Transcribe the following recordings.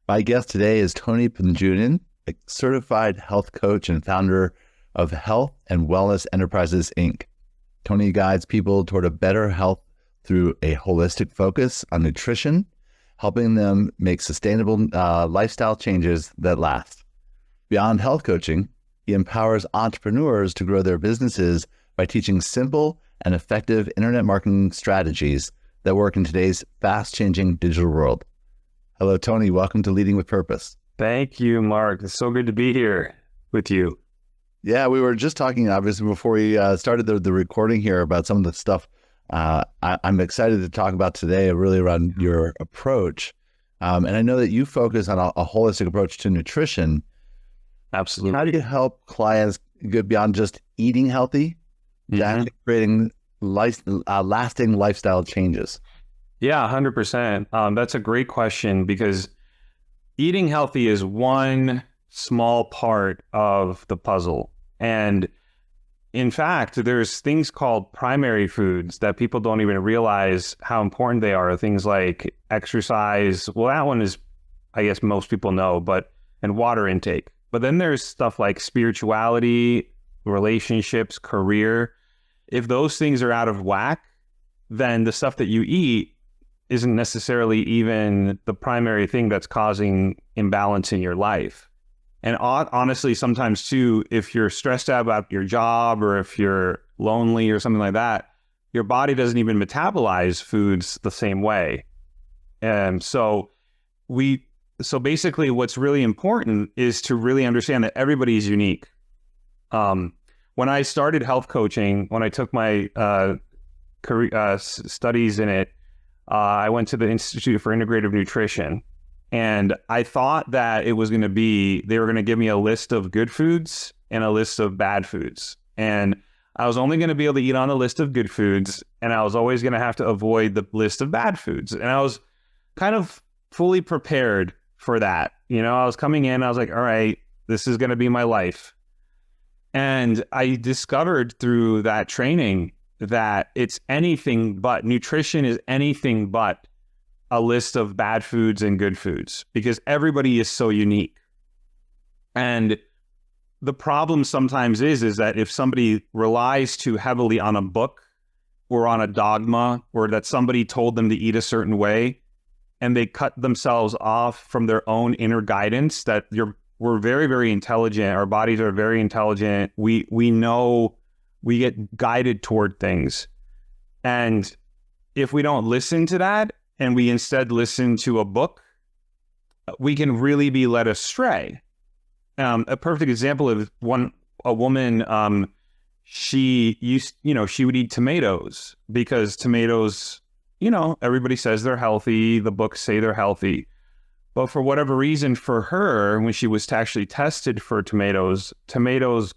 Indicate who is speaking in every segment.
Speaker 1: My guest today is Tony Panjunen, a certified health coach and founder of Health and Wellness Enterprises, Inc. Tony guides people toward a better health through a holistic focus on nutrition, helping them make sustainable lifestyle changes that last. Beyond health coaching, he empowers entrepreneurs to grow their businesses by teaching simple and effective internet marketing strategies that work in today's fast-changing digital world. Hello, Tony. Welcome to Leading with Purpose.
Speaker 2: Thank you, Mark. It's so good to be here with you.
Speaker 1: Yeah, we were just talking, obviously, before we started the recording here about some of the stuff I'm excited to talk about today, really around your approach. And I know that you focus on a holistic approach to nutrition.
Speaker 2: Absolutely.
Speaker 1: How do you help clients get beyond just eating healthy to creating lasting lifestyle changes?
Speaker 2: Yeah, 100%. That's a great question because eating healthy is one small part of the puzzle. And in fact, there's things called primary foods that people don't even realize how important they are. Things like exercise. Well, that one is, I guess most people know, and water intake. But then there's stuff like spirituality, relationships, career. If those things are out of whack, then the stuff that you eat isn't necessarily even the primary thing that's causing imbalance in your life. And honestly, sometimes too, if you're stressed out about your job or if you're lonely or something like that, your body doesn't even metabolize foods the same way. And so basically what's really important is to really understand that everybody is unique. When I started health coaching, when I took my career studies in it, I went to the Institute for Integrative Nutrition, and I thought that it was going to be, they were going to give me a list of good foods and a list of bad foods. And I was only going to be able to eat on the list of good foods, and I was always going to have to avoid the list of bad foods. And I was kind of fully prepared for that. You know, I was coming in, I was like, all right, this is going to be my life. And I discovered through that training that it's anything but, nutrition is anything but a list of bad foods and good foods, because everybody is so unique. And the problem sometimes is that if somebody relies too heavily on a book or on a dogma, or that somebody told them to eat a certain way, and they cut themselves off from their own inner guidance, that we're very, very intelligent. Our bodies are very intelligent. We know. We get guided toward things. And if we don't listen to that and we instead listen to a book, we can really be led astray. A perfect example of a woman, she would eat tomatoes because tomatoes, everybody says they're healthy. The books say they're healthy. But for whatever reason, for her, when she was actually tested for tomatoes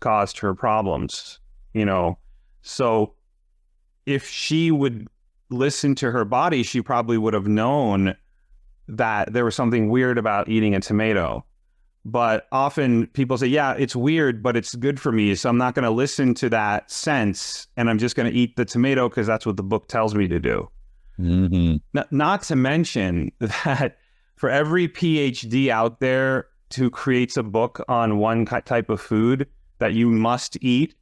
Speaker 2: caused her problems. So if she would listen to her body, she probably would have known that there was something weird about eating a tomato. But often people say, yeah, it's weird, but it's good for me. So I'm not going to listen to that sense, and I'm just going to eat the tomato because that's what the book tells me to do. Not to mention that for every PhD out there who creates a book on one type of food that you must eat,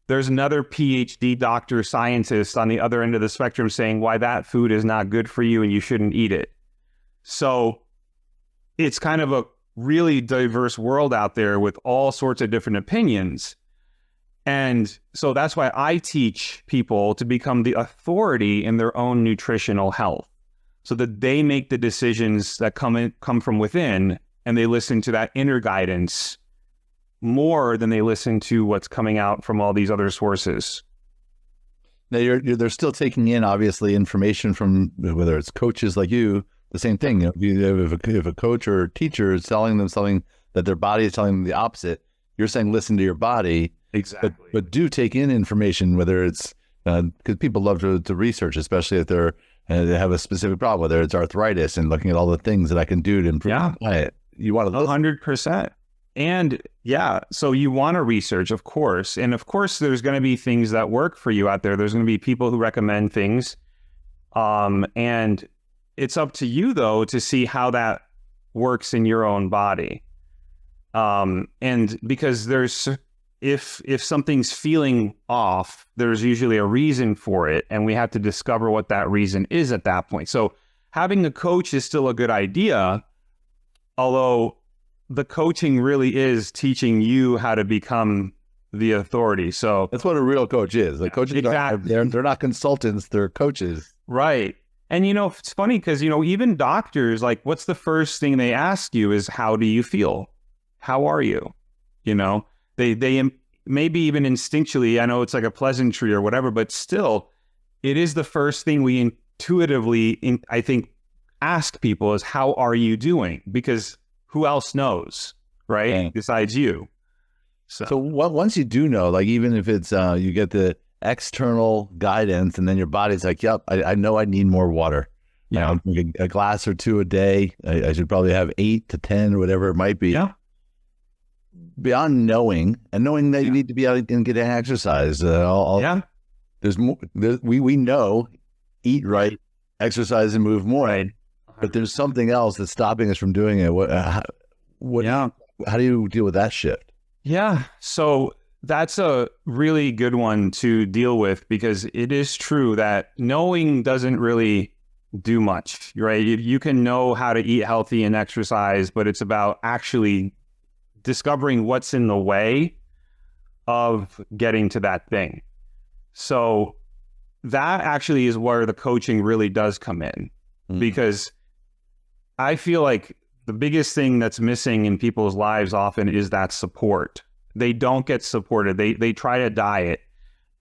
Speaker 2: there's another PhD doctor scientist on the other end of the spectrum saying why that food is not good for you and you shouldn't eat it. So it's kind of a really diverse world out there with all sorts of different opinions. And so that's why I teach people to become the authority in their own nutritional health, so that they make the decisions that come from within, and they listen to that inner guidance more than they listen to what's coming out from all these other sources.
Speaker 1: Now, they're still taking in, obviously, information from, whether it's coaches like you, the same thing. If a coach or a teacher is telling them something that their body is telling them the opposite, you're saying listen to your body.
Speaker 2: Exactly.
Speaker 1: But do take in information, whether it's, because people love to research, especially if they have a specific problem, whether it's arthritis, and looking at all the things that I can do to improve my diet. You want to
Speaker 2: 100%. And yeah, so you want to research, of course. And of course, there's going to be things that work for you out there. There's going to be people who recommend things. And it's up to you, though, to see how that works in your own body. And because if something's feeling off, there's usually a reason for it, and we have to discover what that reason is at that point. So having a coach is still a good idea, although the coaching really is teaching you how to become the authority. So
Speaker 1: that's what a real coach is. Like coaches,
Speaker 2: exactly.
Speaker 1: they're not consultants, they're coaches.
Speaker 2: Right. And, it's funny because, even doctors, like, what's the first thing they ask you is, how do you feel? How are you? They maybe even instinctually, I know it's like a pleasantry or whatever, but still, it is the first thing we intuitively, I think, ask people is, how are you doing? Because who else knows, right? Besides you. So
Speaker 1: once you do know, like, even if it's, you get the external guidance and then your body's like, yep, I know I need more water.
Speaker 2: Yeah.
Speaker 1: A glass or two a day. I should probably have 8 to 10 or whatever it might be.
Speaker 2: Yeah.
Speaker 1: Beyond knowing that you need to be out and get exercise. There's more. We know, eat right, exercise and move more.
Speaker 2: Right.
Speaker 1: But there's something else that's stopping us from doing it. How do you deal with that shift?
Speaker 2: Yeah. So that's a really good one to deal with, because it is true that knowing doesn't really do much, right? You can know how to eat healthy and exercise, but it's about actually discovering what's in the way of getting to that thing. So that actually is where the coaching really does come in, because I feel like the biggest thing that's missing in people's lives often is that support. They don't get supported. They try to diet,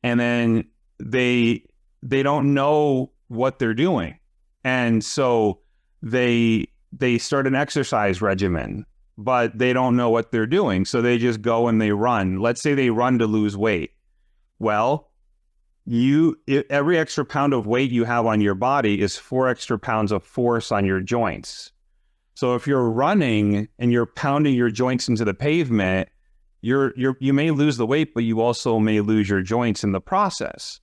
Speaker 2: and then they don't know what they're doing. And so they start an exercise regimen, but they don't know what they're doing. So they just go and they run. Let's say they run to lose weight. Well, every extra pound of weight you have on your body is 4 extra pounds of force on your joints. So if you're running and you're pounding your joints into the pavement, you may lose the weight, but you also may lose your joints in the process.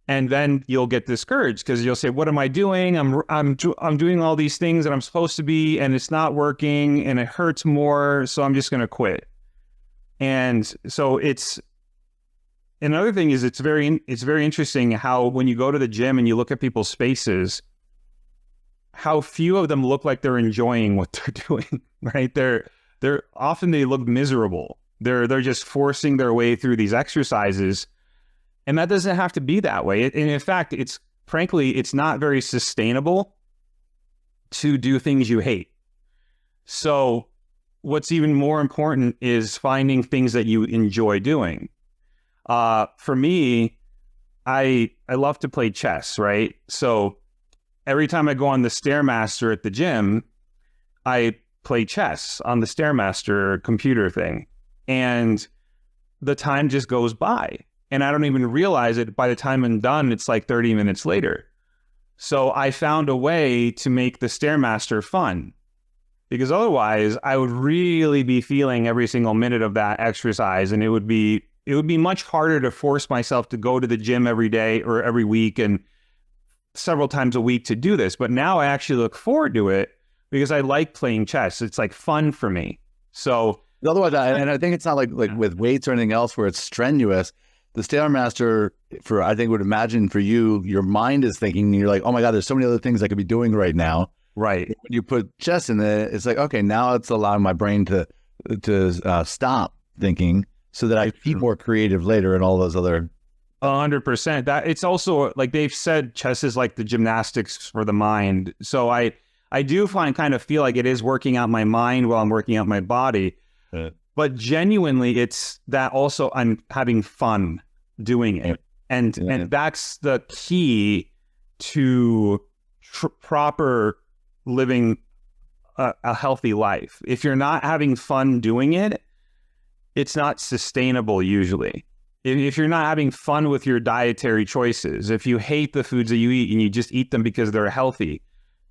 Speaker 2: And then you'll get discouraged because you'll say, what am I doing? I'm doing all these things that I'm supposed to be, and it's not working, and it hurts more, so I'm just going to quit. And so another thing is it's very interesting how when you go to the gym and you look at people's faces, how few of them look like they're enjoying what they're doing, right? They're often, they look miserable. They're just forcing their way through these exercises, and that doesn't have to be that way. And in fact, it's not very sustainable to do things you hate. So what's even more important is finding things that you enjoy doing. For me, I love to play chess, right? So every time I go on the Stairmaster at the gym, I play chess on the Stairmaster computer thing. And the time just goes by, and I don't even realize it. By the time I'm done, it's like 30 minutes later. So I found a way to make the Stairmaster fun, because otherwise I would really be feeling every single minute of that exercise, and it would be much harder to force myself to go to the gym every day or every week and several times a week to do this. But now I actually look forward to it because I like playing chess. It's like fun for me. So
Speaker 1: otherwise, and I think it's not like with weights or anything else where it's strenuous. The Stairmaster, I think would imagine for you, your mind is thinking, you're like, oh my God, there's so many other things I could be doing right now.
Speaker 2: Right.
Speaker 1: When you put chess in it, it's like, okay, now it's allowing my brain to stop thinking so that I be more creative later and all those other.
Speaker 2: 100%. That it's also like they've said, chess is like the gymnastics for the mind. So I do feel like it is working out my mind while I'm working out my body. But genuinely, it's that also I'm having fun doing it. And that's the key to proper living a healthy life. If you're not having fun doing it, it's not sustainable usually. If you're not having fun with your dietary choices, if you hate the foods that you eat and you just eat them because they're healthy,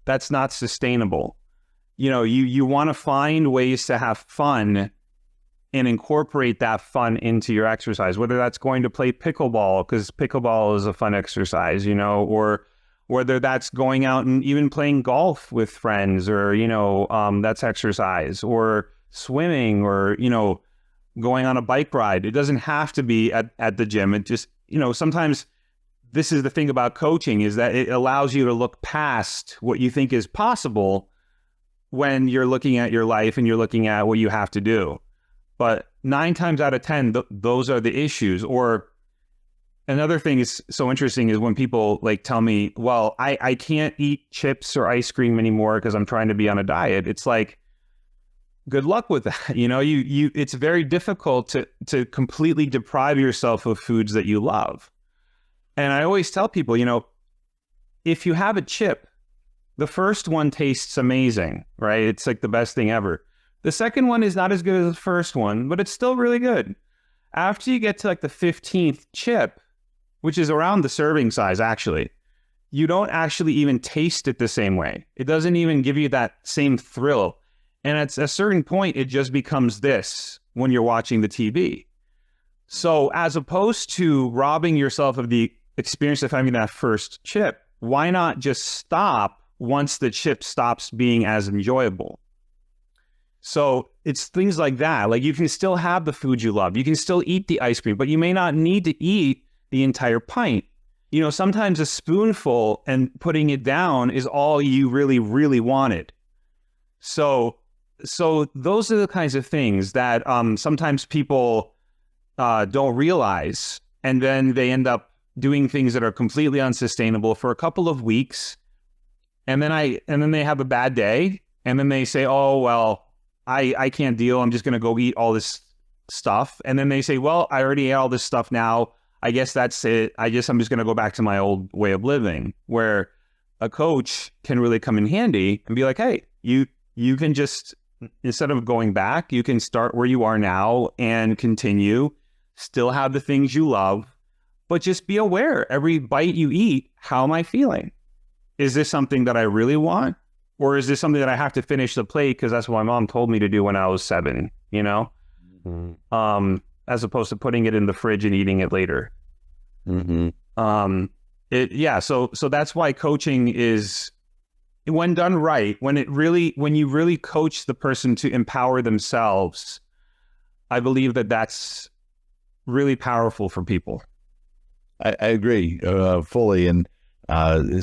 Speaker 2: that's not sustainable. You want to find ways to have fun and incorporate that fun into your exercise, whether that's going to play pickleball, because pickleball is a fun exercise, or whether that's going out and even playing golf with friends, or, that's exercise, or swimming, or, going on a bike ride. It doesn't have to be at the gym. It just, sometimes this is the thing about coaching, is that it allows you to look past what you think is possible when you're looking at your life and you're looking at what you have to do. But 9 times out of 10, those are the issues. Or another thing is so interesting is when people like tell me, well, I can't eat chips or ice cream anymore because I'm trying to be on a diet. It's like, good luck with that. It's very difficult to completely deprive yourself of foods that you love. And I always tell people, if you have a chip, the first one tastes amazing, right? It's like the best thing ever. The second one is not as good as the first one, but it's still really good. After you get to like the 15th chip, which is around the serving size, actually, you don't actually even taste it the same way. It doesn't even give you that same thrill. And at a certain point, it just becomes this when you're watching the TV. So as opposed to robbing yourself of the experience of having that first chip, why not just stop once the chip stops being as enjoyable? So it's things like that. Like, you can still have the food you love. You can still eat the ice cream, but you may not need to eat the entire pint. Sometimes a spoonful and putting it down is all you really, really wanted. So those are the kinds of things that sometimes people don't realize, and then they end up doing things that are completely unsustainable for a couple of weeks, and then they have a bad day, and then they say, oh, well, I can't deal. I'm just going to go eat all this stuff. And then they say, well, I already ate all this stuff now. I guess that's it. I'm just going to go back to my old way of living, where a coach can really come in handy and be like, hey, you can just, instead of going back, you can start where you are now and continue, still have the things you love, but just be aware every bite you eat, how am I feeling? Is this something that I really want? Or is this something that I have to finish the plate because that's what my mom told me to do when I was 7, Mm-hmm. As opposed to putting it in the fridge and eating it later.
Speaker 1: Mm-hmm.
Speaker 2: So that's why coaching is, when done right, when you really coach the person to empower themselves, I believe that that's really powerful for people.
Speaker 1: I agree fully. And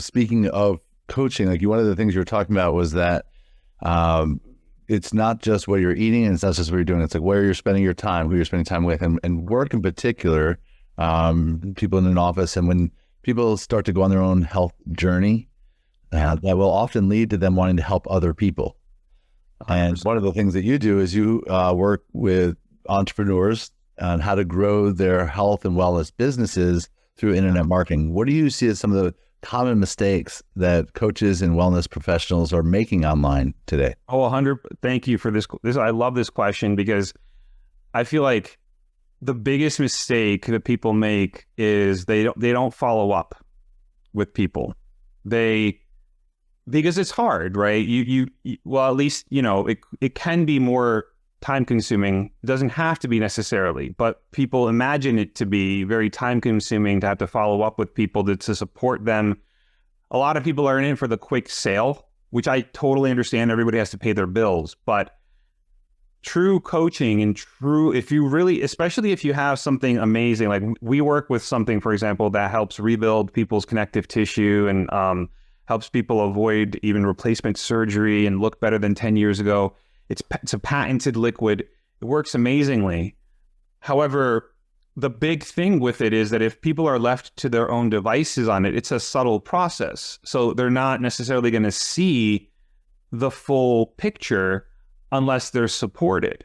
Speaker 1: speaking of coaching, like, one of the things you were talking about was that it's not just what you're eating, and it's not just what you're doing. It's like where you're spending your time, who you're spending time with, and work in particular, people in an office. And when people start to go on their own health journey, that will often lead to them wanting to help other people. 100%. And one of the things that you do is you work with entrepreneurs on how to grow their health and wellness businesses through internet marketing. What do you see as some of the common mistakes that coaches and wellness professionals are making online today?
Speaker 2: Oh, 100. Thank you for this. I love this question, because I feel like the biggest mistake that people make is they don't follow up with people. Because it's hard, right? Well, at least, it can be more time consuming. It doesn't have to be necessarily, but people imagine it to be very time consuming to have to follow up with people to support them. A lot of people are in it for the quick sale, which I totally understand. Everybody has to pay their bills, but true coaching and if you really, especially if you have something amazing, like we work with something, for example, that helps rebuild people's connective tissue and helps people avoid even replacement surgery and look better than 10 years ago. It's a patented liquid. It works amazingly. However, the big thing with it is that if people are left to their own devices on it, it's a subtle process. So they're not necessarily going to see the full picture unless they're supported.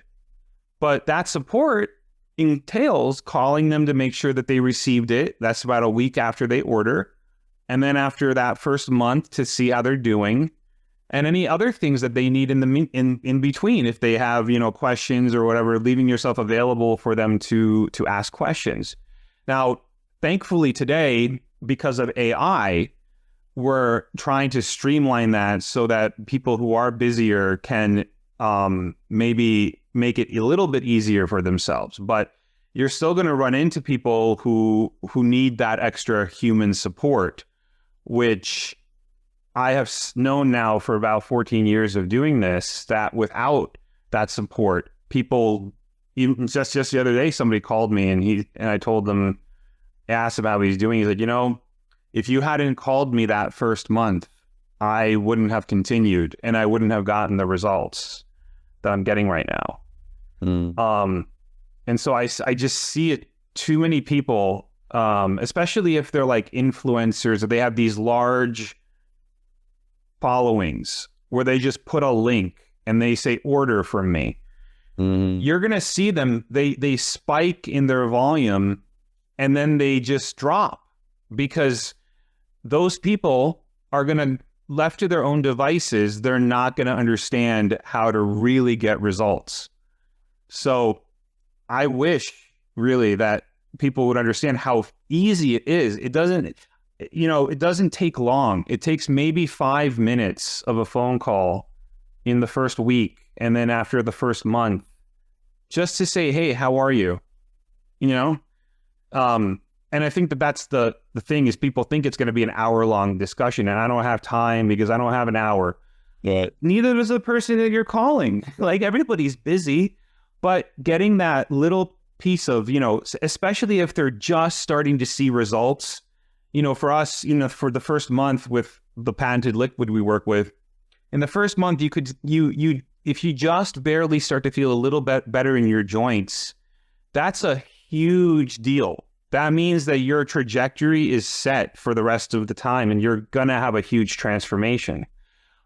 Speaker 2: But that support entails calling them to make sure that they received it. That's about a week after they order. And then after that first month, to see how they're doing. And any other things that they need in between, if they have, questions or whatever, leaving yourself available for them to ask questions. Now, thankfully today, because of AI, we're trying to streamline that so that people who are busier can maybe make it a little bit easier for themselves. But you're still going to run into people who need that extra human support, which I have known now for about 14 years of doing this, that without that support, people, even just the other day, somebody called me and I told them, asked him how he's doing. He said, if you hadn't called me that first month, I wouldn't have continued and I wouldn't have gotten the results that I'm getting right now. And so I just see it, too many people, especially if they're like influencers or they have these large followings where they just put a link and they say, order from me. You're going to see them, they spike in their volume and then they just drop because those people are going to, left to their own devices, they're not going to understand how to really get results. So I wish really that people would understand how easy it is. It doesn't take long. It takes maybe 5 minutes of a phone call in the first week. And then after the first month, just to say, hey, how are you? And I think that's the thing is people think it's going to be an hour-long discussion, and I don't have time because I don't have an hour.
Speaker 1: Yeah.
Speaker 2: Neither does the person that you're calling. Like, everybody's busy, but getting that little piece of, especially if they're just starting to see results, for us, for the first month with the patented liquid we work with, in the first month, if you just barely start to feel a little bit better in your joints, that's a huge deal. That means that your trajectory is set for the rest of the time and you're going to have a huge transformation.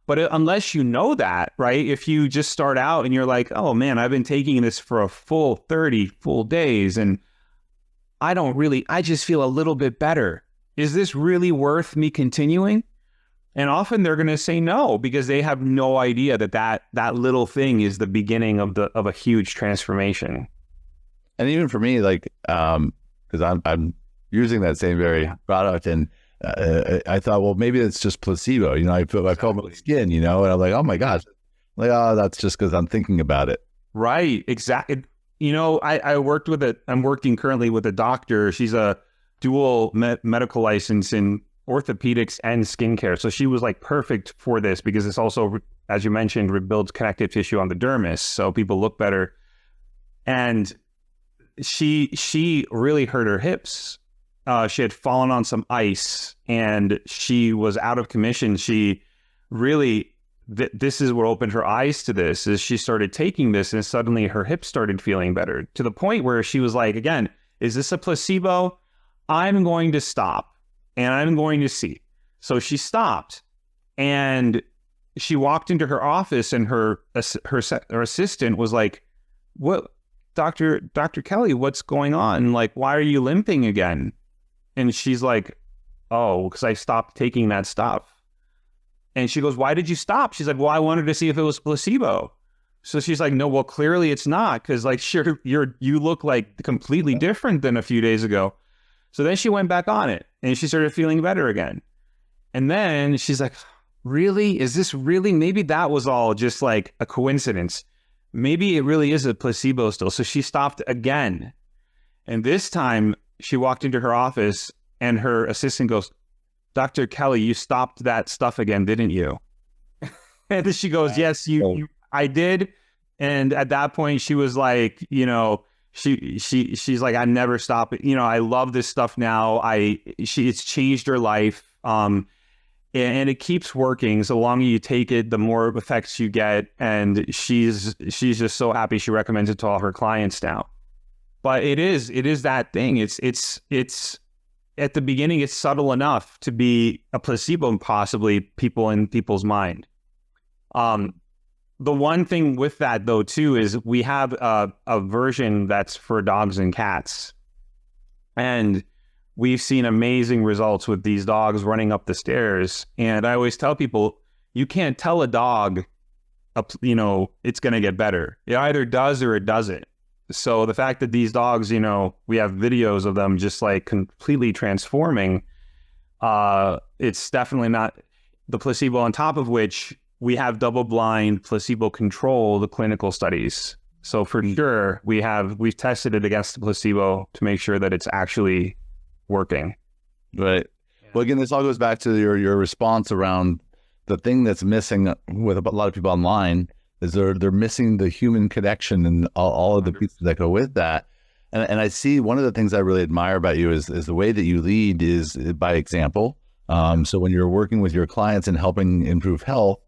Speaker 2: But unless you know that, right? If you just start out and you're like, oh man, I've been taking this for a full 30 full days and I just feel a little bit better. Is this really worth me continuing? And often they're going to say no, because they have no idea that little thing is the beginning of a huge transformation.
Speaker 1: And even for me, like, because I'm using that same very product, and I thought, well, maybe it's just placebo. I felt my skin, and I'm like, oh my gosh, like, oh, that's just because I'm thinking about it.
Speaker 2: Right, exactly. I'm working currently with a doctor. She's a dual medical license in orthopedics and skincare, so she was like perfect for this because it's also, as you mentioned, rebuilds connective tissue on the dermis, so people look better. And she really hurt her hips. She had fallen on some ice and she was out of commission. She really, this is what opened her eyes to this, is she started taking this and suddenly her hips started feeling better, to the point where she was like, again, is this a placebo? I'm going to stop and I'm going to see. So she stopped and she walked into her office and her assistant was like, what? Dr. Kelly, what's going on? Like, why are you limping again? And she's like, oh, because I stopped taking that stuff. And she goes, why did you stop? She's like, well, I wanted to see if it was placebo. So she's like, no, well, clearly it's not, because like, sure, you look like completely different than a few days ago. So then she went back on it and she started feeling better again. And then she's like, really? Is this really? Maybe that was all just like a coincidence. Maybe it really is a placebo still. So she stopped again. And this time she walked into her office and her assistant goes, Dr. Kelly, you stopped that stuff again, didn't you? And then she goes, yes, I did. And at that point she was like, she's like, I never stop it. I love this stuff now. It's changed her life. And it keeps working. So the longer you take it, the more effects you get. And she's just so happy. She recommends it to all her clients now. But it is that thing. It's at the beginning, it's subtle enough to be a placebo and possibly people's mind. The one thing with that though too is we have a version that's for dogs and cats, and we've seen amazing results with these dogs running up the stairs. And I always tell people, you can't tell a dog, it's going to get better. It either does or it doesn't. So the fact that these dogs, we have videos of them just like completely transforming, it's definitely not the placebo, on top of which we have double-blind placebo-controlled clinical studies. So for sure, we've tested it against the placebo to make sure that it's actually working.
Speaker 1: Right. Well, again, this all goes back to your response around the thing that's missing with a lot of people online is they're missing the human connection and all of the pieces that go with that. And I see one of the things I really admire about you is the way that you lead is by example. So when you're working with your clients and helping improve health,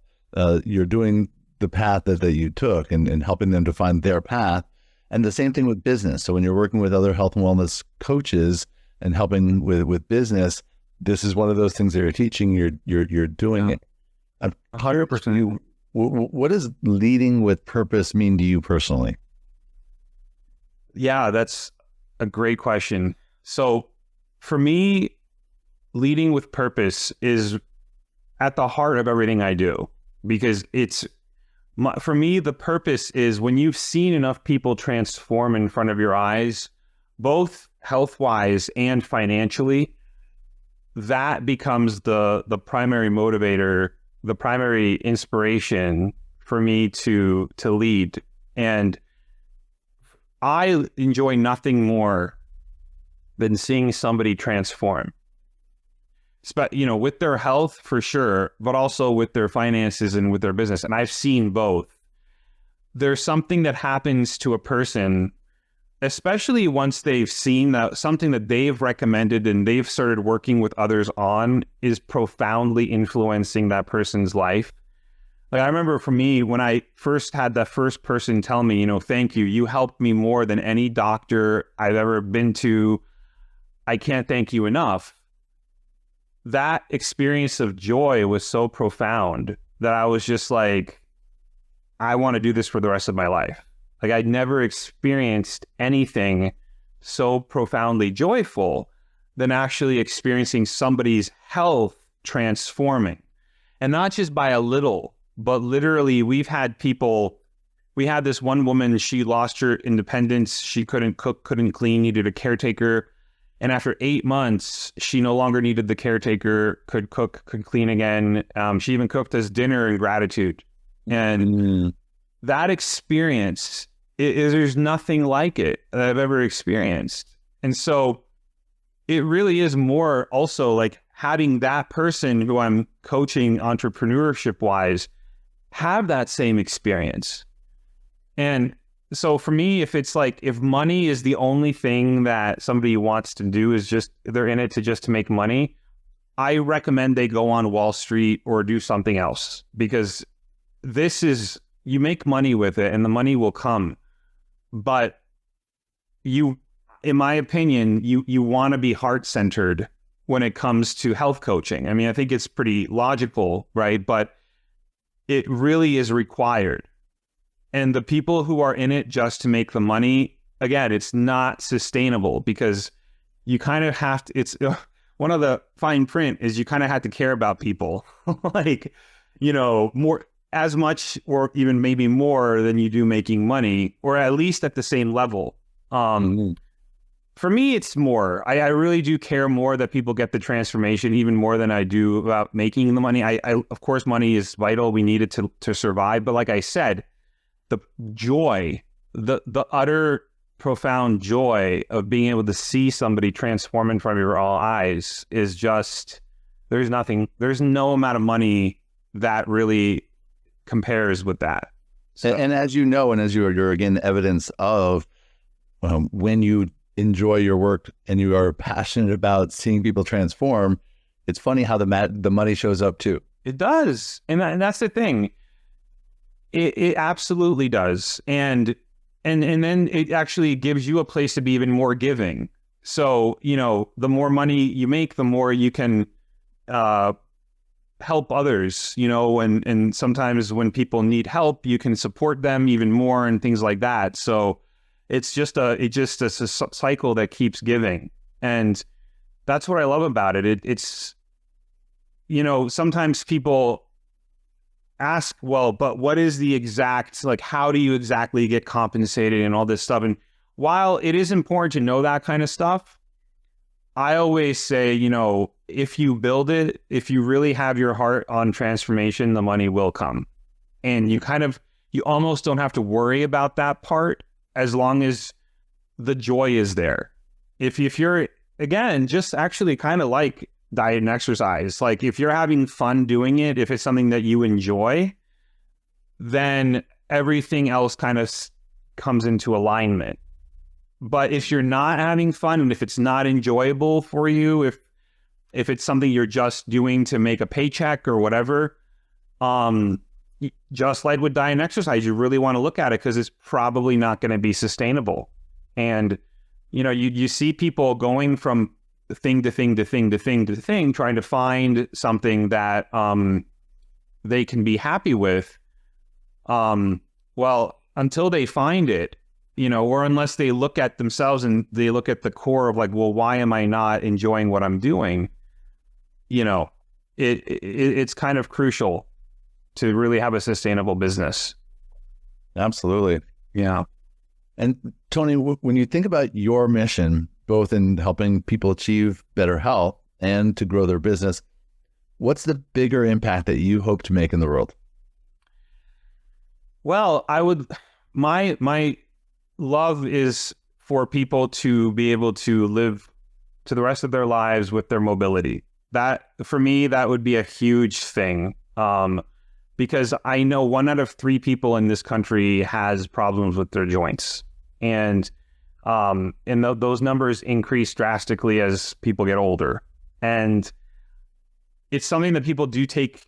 Speaker 1: you're doing the path that you took and helping them to find their path. And the same thing with business. So when you're working with other health and wellness coaches and helping with business, this is one of those things that you're teaching. You're doing it. 100%. What does leading with purpose mean to you personally?
Speaker 2: Yeah, that's a great question. So for me, leading with purpose is at the heart of everything I do, because for me, the purpose is when you've seen enough people transform in front of your eyes, both health-wise and financially, that becomes the primary motivator, the primary inspiration for me to lead. And I enjoy nothing more than seeing somebody transform. With their health for sure, but also with their finances and with their business. And I've seen both. There's something that happens to a person, especially once they've seen that something that they've recommended and they've started working with others on is profoundly influencing that person's life. Like I remember for me, when I first had that first person tell me, thank you, you helped me more than any doctor I've ever been to. I can't thank you enough. That experience of joy was so profound that I was just like, I want to do this for the rest of my life. Like I'd never experienced anything so profoundly joyful than actually experiencing somebody's health transforming. And not just by a little, but literally we had this one woman, she lost her independence. She couldn't cook, couldn't clean, needed a caretaker. And after 8 months, she no longer needed the caretaker, could cook, could clean again. She even cooked us dinner in gratitude. And that experience, there's nothing like it that I've ever experienced. And so it really is more also like having that person who I'm coaching entrepreneurship-wise have that same experience. And so for me, if money is the only thing that somebody wants to do, is just they're in it to make money, I recommend they go on Wall Street or do something else, because you make money with it and the money will come. But in my opinion, you want to be heart-centered when it comes to health coaching. I mean, I think it's pretty logical, right? But it really is required. And the people who are in it just to make the money, again, it's not sustainable, because you kind of have to, one of the fine print is you kind of have to care about people, like, more, as much or even maybe more than you do making money, or at least at the same level. For me, it's more. I really do care more that people get the transformation, even more than I do about making the money. I of course, money is vital. We need it to survive. But like I said, the joy, the utter profound joy of being able to see somebody transform in front of your eyes is just, there's no amount of money that really compares with that. So.
Speaker 1: And as you know, and as you're again evidence of when you enjoy your work and you are passionate about seeing people transform, it's funny how the money shows up too.
Speaker 2: It does, and that's the thing. It absolutely does, and then it actually gives you a place to be even more giving. So the more money you make, the more you can help others. And sometimes when people need help, you can support them even more and things like that. So it's just a cycle that keeps giving, and that's what I love about it. It's sometimes people ask, well, but what is the exact, like, how do you exactly get compensated and all this stuff? And while it is important to know that kind of stuff, I always say, if you build it, if you really have your heart on transformation, the money will come. And you almost don't have to worry about that part, as long as the joy is there. If you're, again, just actually kind of like diet and exercise. Like if you're having fun doing it, if it's something that you enjoy, then everything else kind of comes into alignment. But if you're not having fun and if it's not enjoyable for you, if it's something you're just doing to make a paycheck or whatever, just like with diet and exercise, you really want to look at it because it's probably not going to be sustainable. And, you know, you see people going from thing to thing to thing to thing to thing, trying to find something that they can be happy with. Well, until they find it, you know, or unless they look at themselves and they look at the core of like, well, why am I not enjoying what I'm doing? You know, it's kind of crucial to really have a sustainable business.
Speaker 1: Absolutely.
Speaker 2: Yeah.
Speaker 1: And Tony, when you think about your mission, both in helping people achieve better health and to grow their business, what's the bigger impact that you hope to make in the world?
Speaker 2: Well, my love is for people to be able to live to the rest of their lives with their mobility. That, for me, that would be a huge thing. Because I know 1 out of 3 people in this country has problems with their joints. And those numbers increase drastically as people get older. And it's something that people do take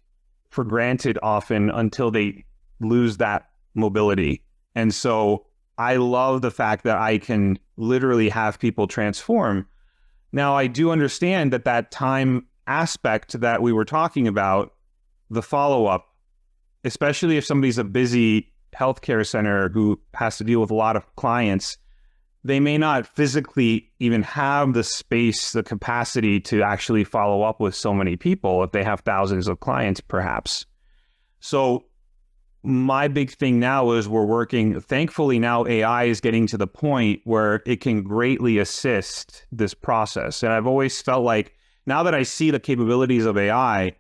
Speaker 2: for granted often until they lose that mobility. And so I love the fact that I can literally have people transform. Now, I do understand that time aspect that we were talking about, the follow-up, especially if somebody's a busy healthcare center who has to deal with a lot of clients, they may not physically even have the space, the capacity to actually follow up with so many people if they have thousands of clients, perhaps. So my big thing now is we're working, thankfully now AI is getting to the point where it can greatly assist this process. And I've always felt like now that I see the capabilities of AI,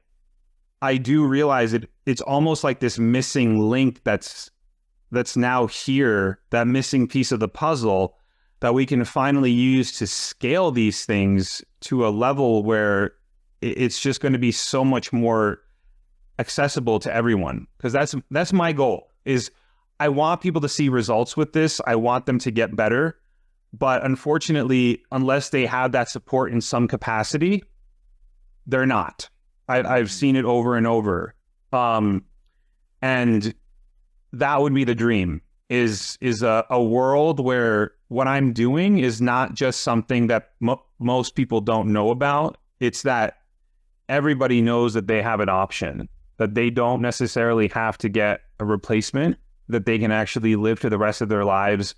Speaker 2: I do realize it's almost like this missing link that's now here, that missing piece of the puzzle that we can finally use to scale these things to a level where it's just going to be so much more accessible to everyone. Because that's my goal, is I want people to see results with this. I want them to get better. But unfortunately, unless they have that support in some capacity, they're not. I've seen it over and over. And that would be the dream, is a world where what I'm doing is not just something that most people don't know about. It's that everybody knows that they have an option, that they don't necessarily have to get a replacement, that they can actually live to the rest of their lives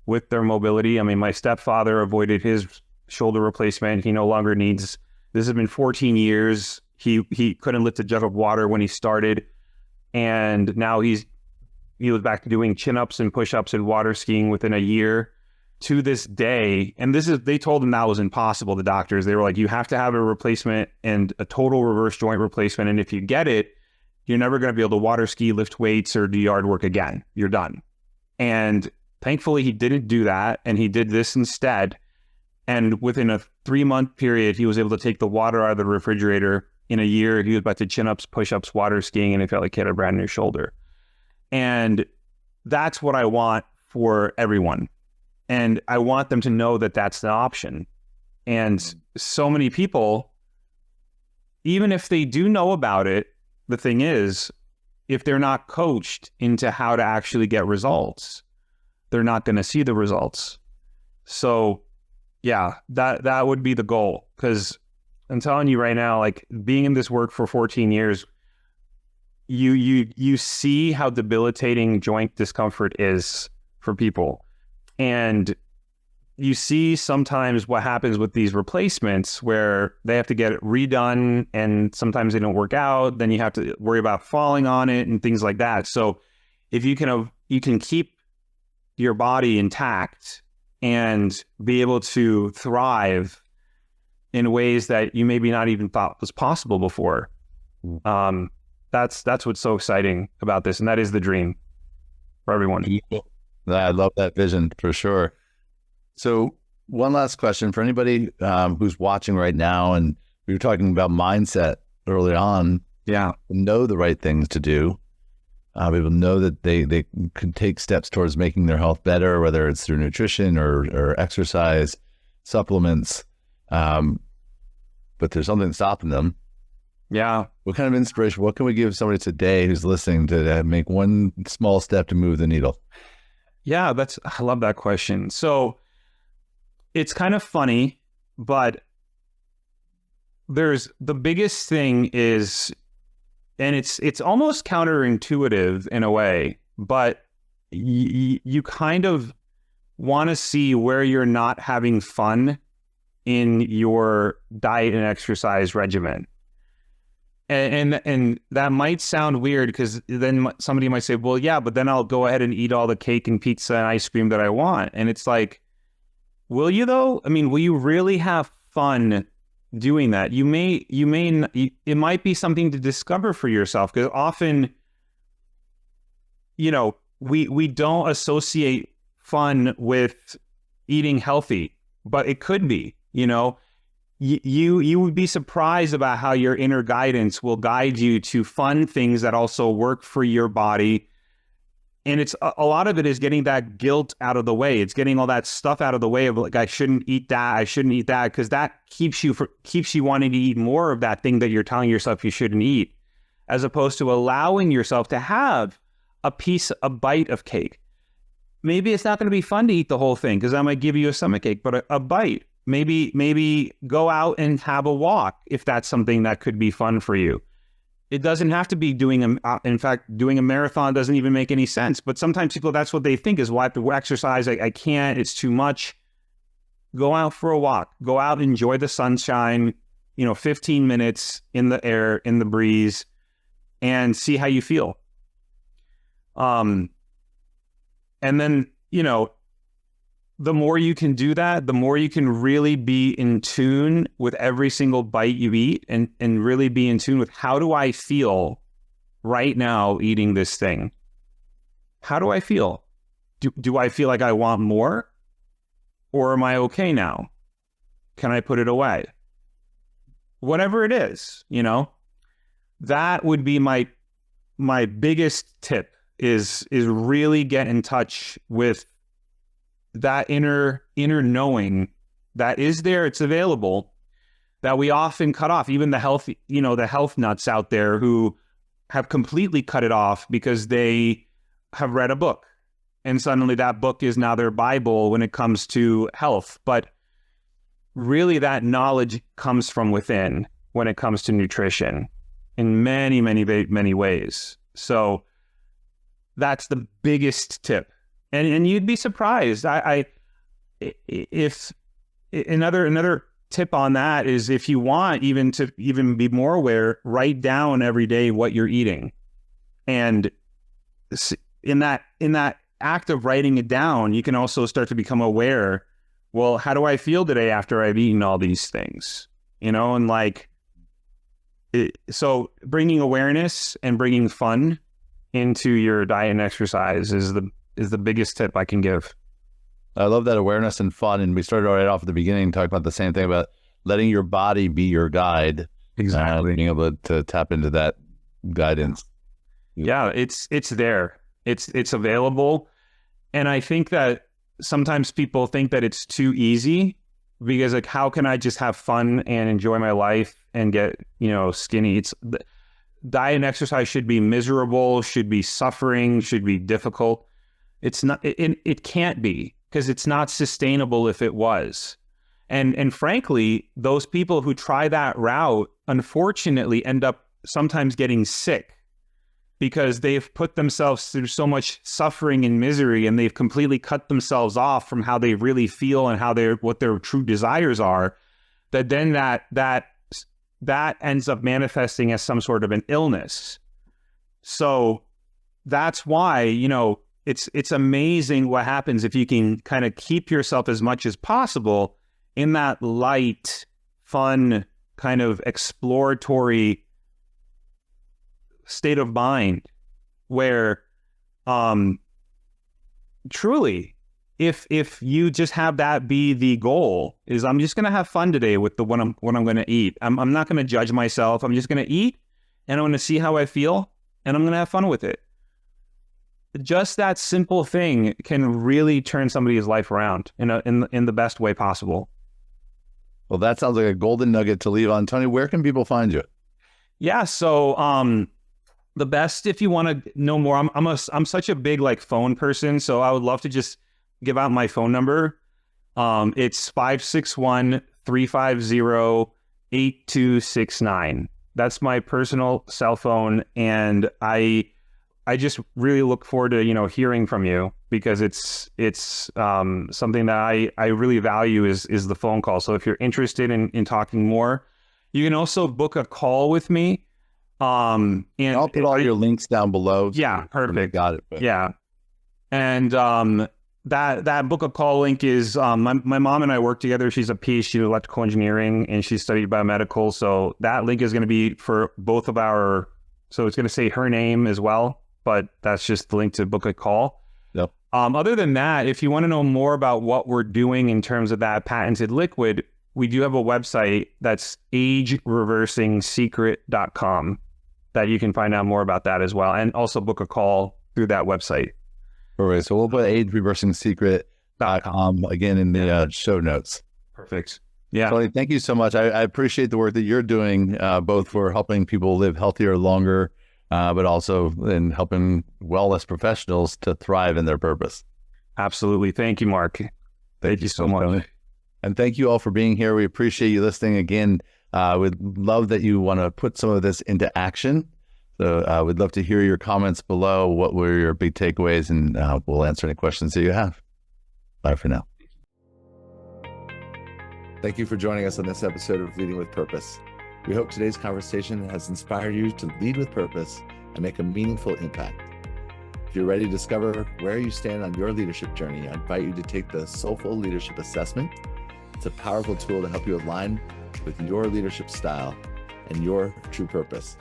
Speaker 2: with their mobility. I mean, my stepfather avoided his shoulder replacement. He no longer needs, this has been 14 years. He couldn't lift a jug of water when he started. And now he was back to doing chin-ups and push-ups and water skiing within a year to this day. And they told him that was impossible, the doctors. They were like, you have to have a replacement and a total reverse joint replacement. And if you get it, you're never going to be able to water ski, lift weights, or do yard work again. You're done. And thankfully, he didn't do that. And he did this instead. And within a 3-month period, he was able to take the water out of the refrigerator. In a year, he was back to chin-ups, push-ups, water skiing, and it felt like he had a brand new shoulder. And that's what I want for everyone. And I want them to know that that's the option. And so many people, even if they do know about it, the thing is, if they're not coached into how to actually get results, they're not going to see the results. So yeah, that would be the goal. Because I'm telling you right now, like being in this work for 14 years, you see how debilitating joint discomfort is for people. And you see sometimes what happens with these replacements where they have to get it redone and sometimes they don't work out. Then you have to worry about falling on it and things like that. So if you can keep your body intact and be able to thrive in ways that you maybe not even thought was possible before. That's what's so exciting about this. And that is the dream for everyone.
Speaker 1: I love that vision for sure. So one last question for anybody who's watching right now and We were talking about mindset early on.
Speaker 2: Yeah.
Speaker 1: Know the right things to do. People know that they can take steps towards making their health better, whether it's through nutrition or exercise, supplements. But there's something stopping them.
Speaker 2: Yeah.
Speaker 1: What kind of inspiration, what can we give somebody today who's listening to make one small step to move the needle?
Speaker 2: Yeah, I love that question. So it's kind of funny, but the biggest thing is, and it's almost counterintuitive in a way, but you kind of want to see where you're not having fun in your diet and exercise regimen. And that might sound weird, because then somebody might say, well, yeah, but then I'll go ahead and eat all the cake and pizza and ice cream that I want. And it's like, will you though? I mean, will you really have fun doing that? It might be something to discover for yourself, because often, we don't associate fun with eating healthy, but it could be, you would be surprised about how your inner guidance will guide you to fun things that also work for your body. And it's a lot of it is getting that guilt out of the way. It's getting all that stuff out of the way of like, I shouldn't eat that, because that keeps you wanting to eat more of that thing that you're telling yourself you shouldn't eat, as opposed to allowing yourself to have a bite of cake. Maybe it's not going to be fun to eat the whole thing, because that might give you a stomachache, but a bite. Maybe go out and have a walk if that's something that could be fun for you. It doesn't have to be doing a marathon doesn't even make any sense. But sometimes people, that's what they think is, well, I have to exercise. I can't, it's too much. Go out for a walk. Go out, enjoy the sunshine, 15 minutes in the air, in the breeze, and see how you feel. And then, the more you can do that, the more you can really be in tune with every single bite you eat, and really be in tune with, how do I feel right now eating this thing? How do I feel? Do I feel like I want more? Or am I okay now? Can I put it away? Whatever it is, that would be my biggest tip, is really get in touch with that inner knowing that is there, it's available, that we often cut off. Even the health nuts out there who have completely cut it off because they have read a book, and suddenly that book is now their Bible when it comes to health. But really, that knowledge comes from within when it comes to nutrition in many, many, many ways. So that's the biggest tip. And you'd be surprised. If another tip on that is, if you want to be more aware, write down every day what you're eating. And in that act of writing it down, you can also start to become aware, well, how do I feel today after I've eaten all these things? So bringing awareness and bringing fun into your diet and exercise is the biggest tip I can give.
Speaker 1: I love that awareness and fun. And we started right off at the beginning talking about the same thing about letting your body be your guide.
Speaker 2: Exactly.
Speaker 1: Being able to tap into that guidance.
Speaker 2: Yeah, it's there. It's available. And I think that sometimes people think that it's too easy, because like, how can I just have fun and enjoy my life and get, skinny? Diet and exercise should be miserable, should be suffering, should be difficult. It's not, it can't be, because it's not sustainable if it was. And frankly, those people who try that route, unfortunately, end up sometimes getting sick, because they've put themselves through so much suffering and misery, and they've completely cut themselves off from how they really feel and what their true desires are, that then that ends up manifesting as some sort of an illness. So that's why, it's amazing what happens if you can kind of keep yourself as much as possible in that light, fun, kind of exploratory state of mind, where truly if you just have that be the goal, is I'm just going to have fun today with what I'm going to eat. I'm not going to judge myself. I'm just going to eat, and I'm going to see how I feel, and I'm going to have fun with it. Just that simple thing can really turn somebody's life around in the best way possible.
Speaker 1: Well, that sounds like a golden nugget to leave on. Tony, where can people find you?
Speaker 2: Yeah, so the best, if you want to know more, I'm such a big like phone person, so I would love to just give out my phone number. It's 561-350-8269. That's my personal cell phone, and I just really look forward to hearing from you, because it's something that I really value is the phone call. So if you're interested in talking more, you can also book a call with me. And
Speaker 1: I'll put all your links down below.
Speaker 2: Yeah, perfect.
Speaker 1: Got it. But.
Speaker 2: Yeah, and that book a call link is my mom and I work together. She's a PhD in electrical engineering, and she studied biomedical. So that link is going to be for both of our. So it's going to say her name as well, but that's just the link to book a call.
Speaker 1: Yep.
Speaker 2: Other than that, if you want to know more about what we're doing in terms of that patented liquid, we do have a website that's agereversingsecret.com that you can find out more about that as well, and also book a call through that website.
Speaker 1: All right. So we'll put agereversingsecret.com again in the show notes.
Speaker 2: Perfect. Yeah.
Speaker 1: Tony, thank you so much. I appreciate the work that you're doing, both for helping people live healthier, longer, but also in helping wellness professionals to thrive in their purpose.
Speaker 2: Absolutely. Thank you, Mark. Thank you so much.
Speaker 1: Tony. And thank you all for being here. We appreciate you listening again. We'd love that you want to put some of this into action. So we'd love to hear your comments below. What were your big takeaways? And we'll answer any questions that you have. Bye for now. Thank you for joining us on this episode of Leading with Purpose. We hope today's conversation has inspired you to lead with purpose and make a meaningful impact. If you're ready to discover where you stand on your leadership journey, I invite you to take the Soulful Leadership Assessment. It's a powerful tool to help you align with your leadership style and your true purpose.